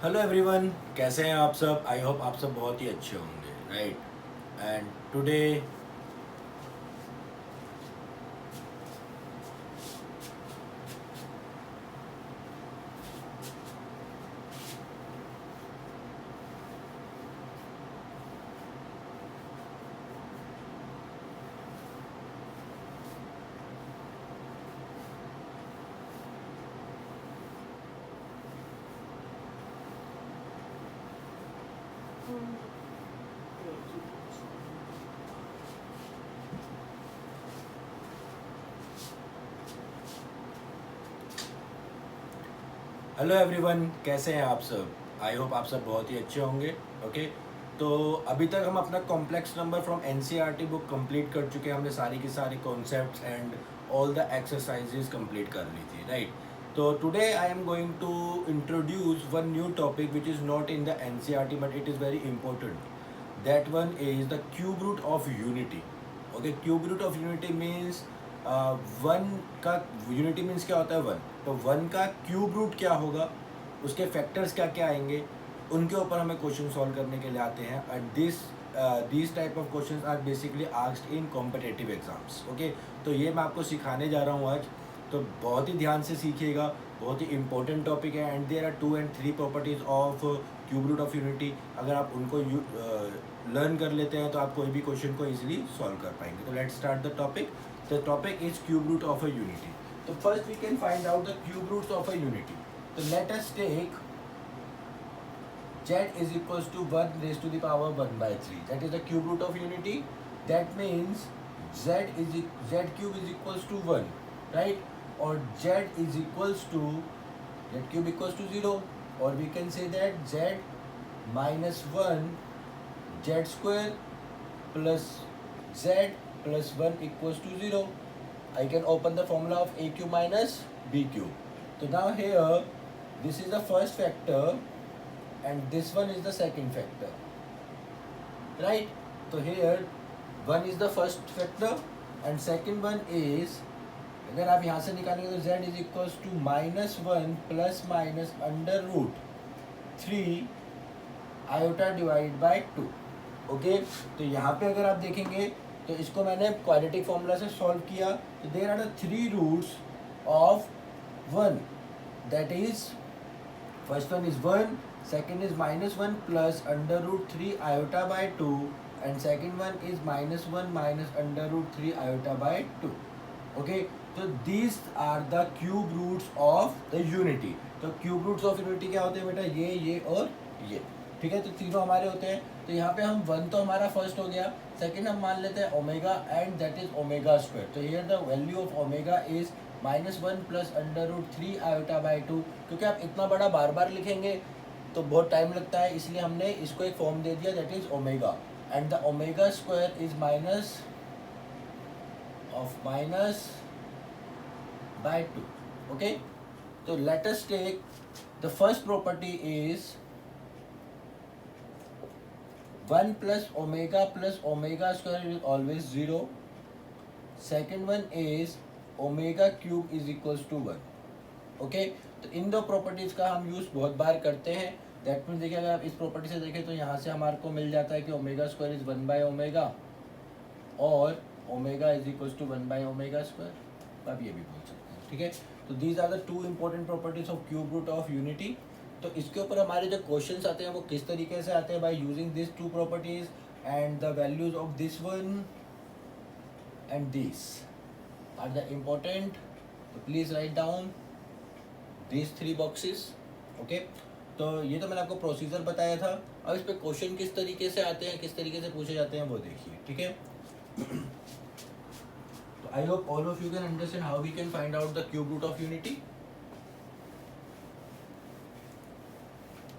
Hello everyone, कैसे हैं आप सब। आई होप आप सब बहुत ही अच्छे होंगे, right. And today hello everyone, कैसे हैं आप सब। आई होप आप सब बहुत ही अच्छे होंगे। ओके, तो अभी तक हम अपना complex number from NCERT book complete कर चुके हैं। हमने सारी की सारी concepts and all the exercises complete कर ली थी, राइट। तो today I am going to introduce one new topic which is not in the NCERT but it is very important. That one is the cube root of unity. Okay, cube root of unity means one का unity means क्या होता है, one. तो one का cube root क्या होगा, उसके factors क्या क्या आएंगे, उनके ऊपर हमें क्वेश्चन सॉल्व करने के लिए आते हैं। And this type of questions are basically asked in competitive exams. Okay, तो ये मैं आपको सिखाने जा रहा हूँ आज। तो बहुत ही ध्यान से सीखिएगा, बहुत ही इंपॉर्टेंट टॉपिक है। And there are 2 and 3 properties of cube root of unity. अगर आप उनको लर्न कर लेते हैं तो आप कोई भी क्वेश्चन को इजीली सॉल्व कर पाएंगे। तो let's start the topic. The topic is cube root of a unity. So first we can find out the cube roots of a unity. So let us take z is equals to 1 raised to the power 1 by 3. That is the cube root of unity. That means z cube is equals to 1, right? Or z is equals to z cube equals to 0. Or we can say that z minus 1 z square plus z plus 1 equals to 0. I can open the formula of a cube minus b cube. So now here, this is the first factor and this one is the second factor, right? So here 1 is the first factor and second one is, अगर आप यहाँ से निकालेंगे तो z is equals to -1 plus minus under root 3 iota divided by 2. Okay, तो यहाँ पे अगर आप देखेंगे तो इसको मैंने क्वाड्रेटिक फॉर्मूला से सॉल्व किया। तो there are the 3 roots of 1, that is first one is 1, second is -1 plus under root 3 iota by 2 and second one is -1 minus under root 3 iota by 2। Okay, तो these are the cube roots of the unity. तो cube roots of unity क्या होते हैं बेटा, ये और ये, ठीक है। तो तीनों हमारे होते हैं। तो यहाँ पे हम 1 तो हमारा फर्स्ट हो गया, सेकंड हम मान लेते हैं omega and that is omega square. तो here the value of omega is -1 plus under root 3 iota by 2। क्योंकि आप इतना बड़ा बार बार लिखेंगे तो बहुत टाइम लगता है, इसलिए हमने इसको एक फॉर्म दे दिया that is omega and the omega square is minus by 2। Okay, तो let us take the first property is 1 plus omega square is always 0. Second one is omega cube is equals to 1. Okay, तो इन दो properties का हम use बहुत बार करते हैं। That means देखिए, अगर आप इस प्रॉपर्टी से देखें तो यहाँ से हमारे को मिल जाता है कि omega square is 1 by omega और omega is equals to 1 by omega square. आप ये भी बोल सकते हैं, ठीक है। तो these are the 2 important properties of cube root of unity. तो इसके ऊपर हमारे जो क्वेश्चंस आते हैं वो किस तरीके से आते हैं, by using this 2 properties and the values of this one and this are the important. तो please write down this 3 boxes. Okay, तो ये तो मैंने आपको प्रोसीजर बताया था। अब इस पे क्वेश्चन किस तरीके से आते हैं, किस तरीके से पूछे जाते हैं वो देखिए, ठीक है। तो I hope all of you can understand how we can find out the cube root of unity.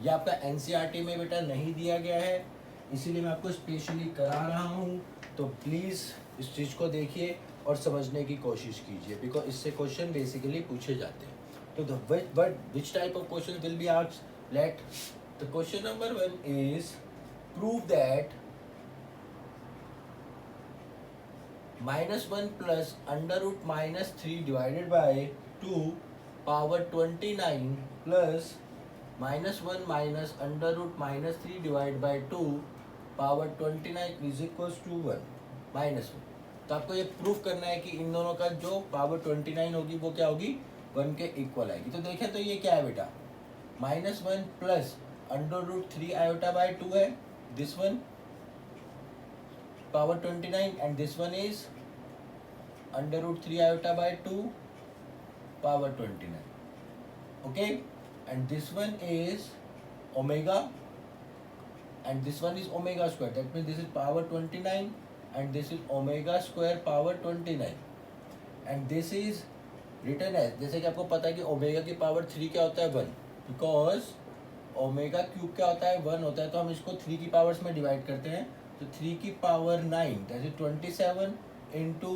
ये आपका एनसीईआरटी में बेटा नहीं दिया गया है, इसीलिए मैं आपको स्पेशली करा रहा हूँ। तो प्लीज़ इस चीज़ को देखिए और समझने की कोशिश कीजिए, बिकॉज इससे क्वेश्चन बेसिकली पूछे जाते हैं। तो which type of question will be asked, let the question number 1 is prove that -1 plus under root -3 divided by 2 power 29 plus -1 minus under root -3 divide by 2 power 29 is equal to 1 -1। तो आपको ये proof करना है कि इन दोनों का जो power 29 होगी वो क्या होगी, 1 के इक्वल आएगी। तो देखें तो ये क्या है बेटा, -1 plus under root 3 iota by 2 है, this one power 29 and this one is under root 3 iota by 2 power 29. Okay, and this one is omega and this one is omega square. That means this is power 29 and this is omega square power 29. And this is written as, जैसे कि आपको पता है कि omega की power 3 क्या होता है 1, बिकॉज ओमेगा क्यूब क्या होता है 1 होता है, तो हम इसको 3 की पावर्स में डिवाइड करते हैं। तो 3 की power 9 that is 27 into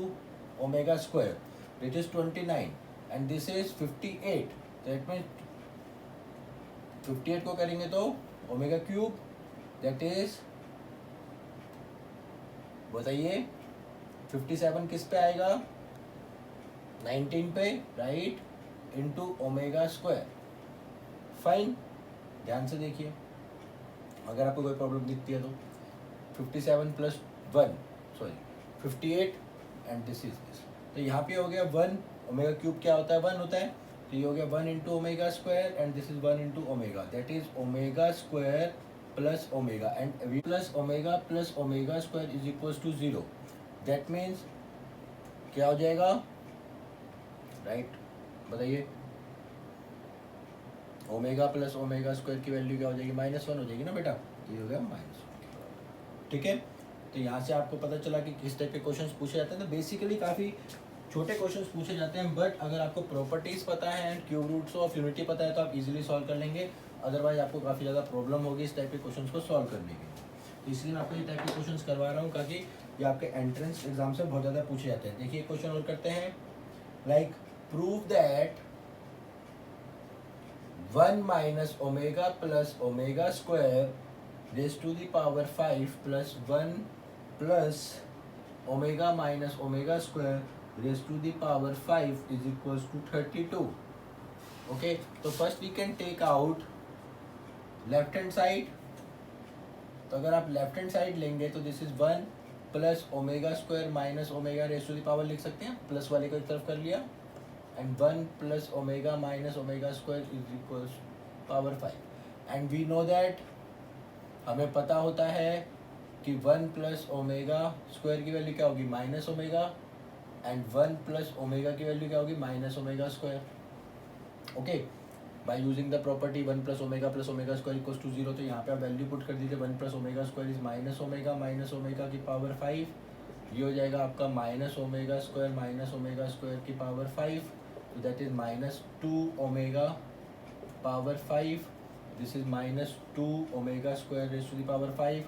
omega square which is 29 and this is 58, that means 58 को करेंगे तो omega cube that is, बताइए 57 किस पे आएगा, 19 पे, right, into omega square. Fine, ध्यान से देखिए अगर आपको कोई प्रॉब्लम दिखती है तो 57 plus 1 sorry 58 and this is this. तो यहाँ पे हो गया 1, ओमेगा क्यूब क्या होता है 1 होता है, तो ये हो गया 1 into omega square and this is 1 into omega, that is omega square plus omega and we plus omega square is equal to 0। That means क्या हो जाएगा, राइट, बताइए, ओमेगा प्लस ओमेगा स्क्वायर की वैल्यू क्या हो जाएगी, -1 हो जाएगी ना बेटा, तो ये हो गया -1। ठीक है, तो यहाँ से आपको पता चला कि किस टाइप के क्वेश्चंस पूछे जाते हैं। तो बेसिकली काफ़ी छोटे क्वेश्चंस पूछे जाते हैं, बट अगर आपको प्रॉपर्टीज़ पता है and cube roots of unity पता है तो आप इजीली सॉल्व कर लेंगे, अदरवाइज आपको काफ़ी ज़्यादा प्रॉब्लम होगी इस टाइप के क्वेश्चंस को सॉल्व करने के लिए। तो इसलिए मैं आपको ये टाइप के क्वेश्चंस करवा रहा हूँ ताकि ये आपके एंट्रेंस एग्जाम से बहुत ज़्यादा पूछे जाते हैं। देखिए क्वेश्चन और करते हैं, like prove that 1 minus omega plus omega square raise to the power 5 plus 1 plus omega minus omega square raise to the power 5 is equals to 32। Okay, तो first we can take out left hand side. तो अगर आप left hand side लेंगे तो this is 1 plus omega square minus omega raise to the power लिख सकते हैं, plus वाले को एक तरफ कर लिया, and 1 plus omega minus omega square is equals power 5। And we know that, हमें पता होता है कि 1 प्लस ओमेगा स्क्वायर की वैल्यू क्या होगी, minus omega, and 1 plus omega की वैल्यू क्या होगी, minus omega square. Okay, by using the property 1 plus omega square equals to 0, तो यहाँ पे आप वैल्यू पुट कर दीजिए, 1 plus omega square is minus omega की पावर 5, ये हो जाएगा आपका माइनस ओमेगा स्क्वायर की पावर 5, तो that is -2 omega power 5, this is -2 omega square raise to the power 5,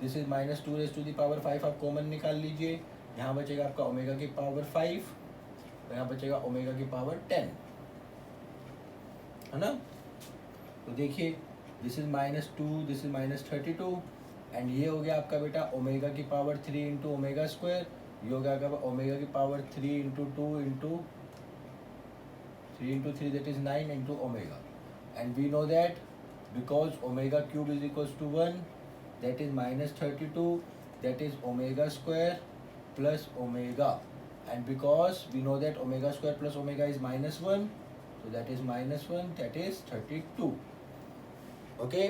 this is -2 raise to the power 5, आप कॉमन निकाल लीजिए, यहाँ बचेगा आपका ओमेगा की पावर 5 और यहाँ बचेगा ओमेगा की पावर 10, है ना। तो देखिए this is -2, this is -32 and ये हो गया आपका बेटा ओमेगा की पावर 3 इंटू ओमेगा स्क्वायर, ये हो गया आपका ओमेगा की power 3 into 2 into 3 into 3 that is 9 into omega, and we know that because omega cube is equals to 1, that is -32, that is omega square plus omega, and because we know that omega square plus omega is -1, so that is -1, that is 32। okay,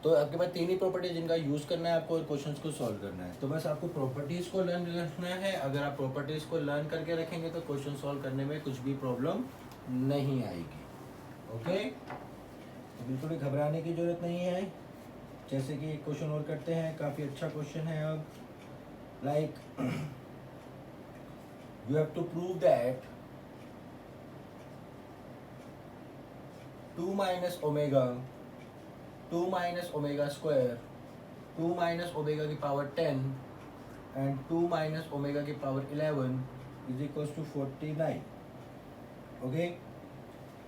तो आपके पास 3 ही property जिनका use करना है आपको और questions को solve करना है। तो बस आपको प्रॉपर्टीज को लर्न रखना है, अगर आप प्रॉपर्टीज को लर्न करके रखेंगे तो क्वेश्चन सॉल्व करने में कुछ भी प्रॉब्लम नहीं आएगी। ओके, तो बिल्कुल भी घबराने की जरूरत नहीं है। जैसे कि एक क्वेश्चन और करते हैं, काफ़ी अच्छा क्वेश्चन है। अब like you have to prove that 2 minus omega square 2 minus omega की पावर 10 एंड 2 माइनस ओमेगा की power 11 is equals to 49। Okay,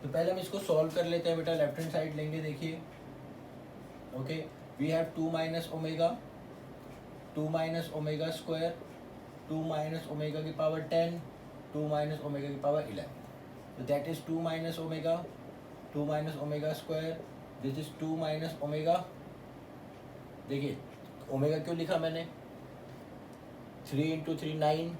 तो पहले हम इसको सॉल्व कर लेते हैं बेटा, लेफ्ट हैंड साइड लेंगे, देखिए। Okay, we have 2 minus omega square, 2 minus omega की पावर 10, 2 minus omega की power 11, so that is 2 minus omega 2 minus omega square, this is 2 minus omega. देखिए ओमेगा क्यों लिखा मैंने, 3 इंटू 3 9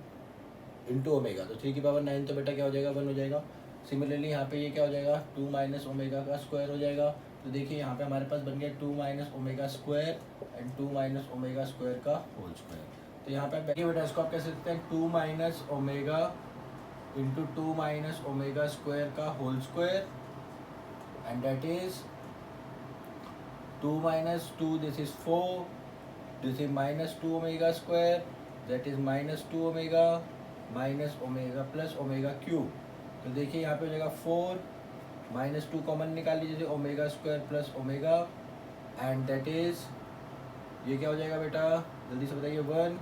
इंटू ओमेगा, तो 3 की पावर 9 तो बेटा क्या हो जाएगा 1 हो जाएगा। सिमिलरली यहाँ पे ये क्या हो जाएगा 2 माइनस ओमेगा का स्क्वायर हो जाएगा। तो देखिए यहाँ पे हमारे पास बन गया 2 minus omega square and 2 minus omega square का होल स्क्वायर। तो यहाँ पे देखिए बेटा इसको आप कह सकते हैं 2 minus omega into 2 minus omega square का whole square and that is 2 minus 2, this is 4, this is minus 2 omega square, that is minus 2 omega minus omega plus omega cube। तो देखिए यहाँ पे हो जाएगा 4 माइनस 2 कॉमन निकाल लीजिए, omega square plus omega and that is ये क्या हो जाएगा बेटा जल्दी से बताइए 1,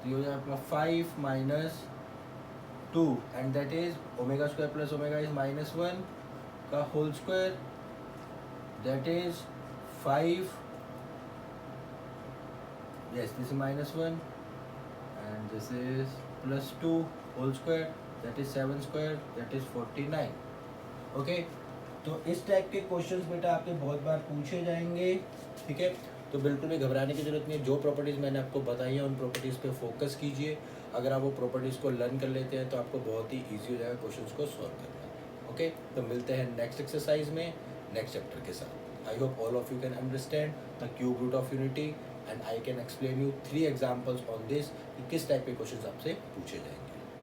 तो ये हो जाएगा आपका 5 minus 2 and that is omega square plus omega is minus 1 का whole square, that is 5, yes this is minus 1 and this is plus 2 whole square, that is 7 square, that is 49। Okay तो इस टाइप के questions बेटा आपके बहुत बार पूछे जाएंगे, ठीक है। तो बिल्कुल भी घबराने की जरूरत नहीं है, जो प्रॉपर्टीज़ मैंने आपको बताई हैं उन प्रॉपर्टीज़ पे फोकस कीजिए। अगर आप वो प्रॉपर्टीज़ को लर्न कर लेते हैं तो आपको बहुत ही ईजी हो जाएगा क्वेश्चंस को सॉल्व करना। ओके तो मिलते हैं नेक्स्ट एक्सरसाइज में नेक्स्ट चैप्टर के साथ। I hope all of you can understand the cube root of unity and I can explain you 3 examples on this कि किस टाइप के क्वेश्चंस आपसे पूछे जाएंगे।